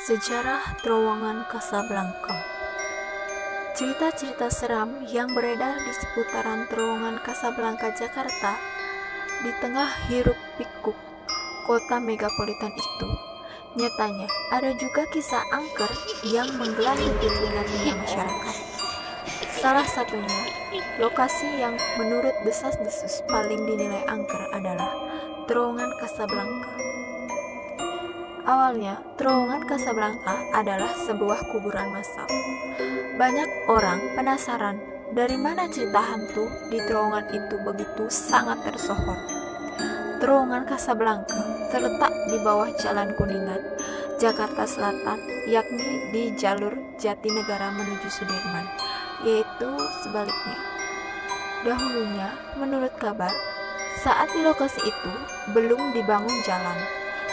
Sejarah Terowongan Casablanca. Cerita-cerita seram yang beredar di seputaran Terowongan Casablanca, Jakarta, di tengah hiruk-pikuk kota megapolitan itu. Nyatanya, ada juga kisah angker yang menggelar di telinga masyarakat. Salah satunya, lokasi yang menurut desas-desus paling dinilai angker adalah Terowongan Casablanca. Awalnya, Terowongan Casablanca adalah sebuah kuburan massal. Banyak orang penasaran dari mana cerita hantu di terowongan itu begitu sangat tersohor. Terowongan Casablanca terletak di bawah Jalan Kuningan, Jakarta Selatan, yakni di jalur Jatinegara menuju Sudirman, yaitu sebaliknya. Dahulunya, menurut kabar, saat di lokasi itu belum dibangun jalan.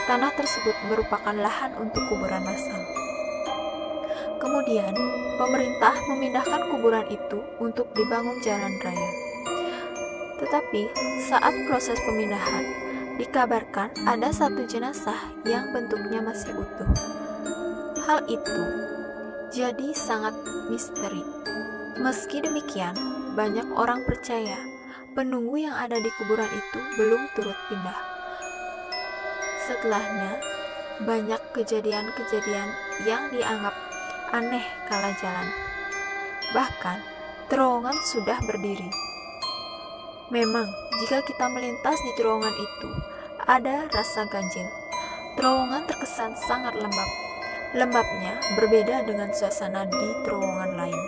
Tanah tersebut merupakan lahan untuk kuburan massal. Kemudian, pemerintah memindahkan kuburan itu untuk dibangun jalan raya. Tetapi, saat proses pemindahan, dikabarkan ada satu jenazah yang bentuknya masih utuh. Hal itu jadi sangat misteri. Meski demikian, banyak orang percaya penunggu yang ada di kuburan itu belum turut pindah. Setelahnya, banyak kejadian-kejadian yang dianggap aneh kala jalan. Bahkan, terowongan sudah berdiri. Memang, jika kita melintas di terowongan itu, ada rasa ganjil. Terowongan terkesan sangat lembab. Lembabnya berbeda dengan suasana di terowongan lain.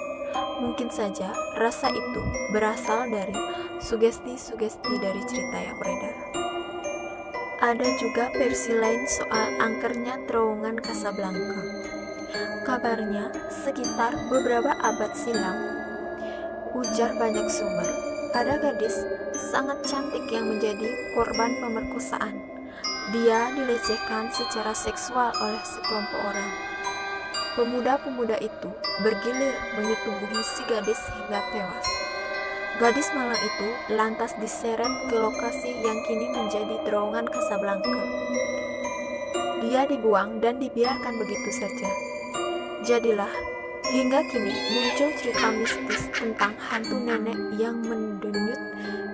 Mungkin saja rasa itu berasal dari sugesti-sugesti dari cerita yang beredar. Ada juga versi lain soal angkernya Terowongan Casablanca. Kabarnya, sekitar beberapa abad silam, ujar banyak sumber, ada gadis sangat cantik yang menjadi korban pemerkosaan. Dia dilecehkan secara seksual oleh sekelompok orang. Pemuda-pemuda itu bergilir menyetubuhi si gadis hingga tewas. Gadis malang itu lantas diseret ke lokasi yang kini menjadi Terowongan Casablanca. Dia dibuang dan dibiarkan begitu saja. Jadilah, hingga kini muncul cerita mistis tentang hantu nenek yang mendenyut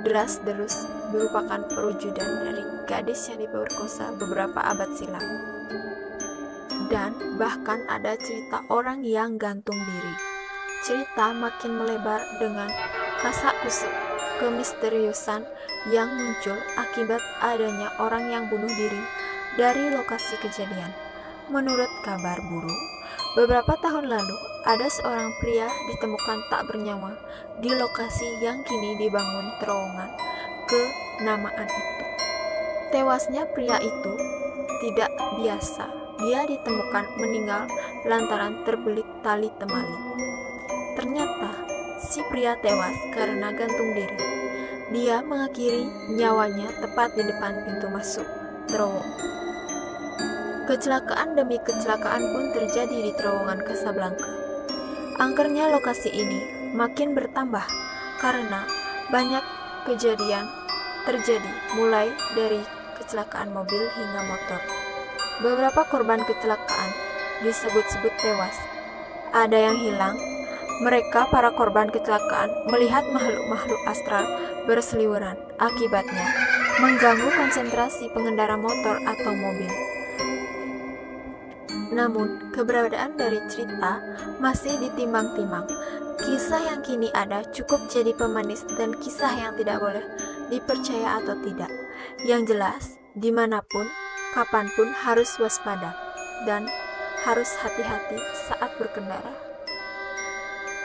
deras-derus merupakan perwujudan dari gadis yang diperkosa beberapa abad silam. Dan bahkan ada cerita orang yang gantung diri. Cerita makin melebar dengan kasak-kusuk kemisteriusan yang muncul akibat adanya orang yang bunuh diri dari lokasi kejadian. Menurut kabar burung, beberapa tahun lalu ada seorang pria ditemukan tak bernyawa di lokasi yang kini dibangun terowongan kenamaan itu. Tewasnya pria itu tidak biasa. Dia ditemukan meninggal lantaran terbelit tali temali. Ternyata si pria tewas karena gantung diri. Dia mengakhiri nyawanya tepat di depan pintu masuk terowongan. Kecelakaan demi kecelakaan pun terjadi di Terowongan Casablanca. Angkernya lokasi ini makin bertambah karena banyak kejadian terjadi, mulai dari kecelakaan mobil hingga motor. Beberapa korban kecelakaan disebut-sebut tewas. Ada yang hilang. Mereka, para korban kecelakaan, melihat makhluk-makhluk astral berseliweran. Akibatnya, mengganggu konsentrasi pengendara motor atau mobil. Namun, keberadaan dari cerita masih ditimbang-timbang. Kisah yang kini ada cukup jadi pemanis dan kisah yang tidak boleh dipercaya atau tidak. Yang jelas, dimanapun, kapanpun harus waspada dan harus hati-hati saat berkendara.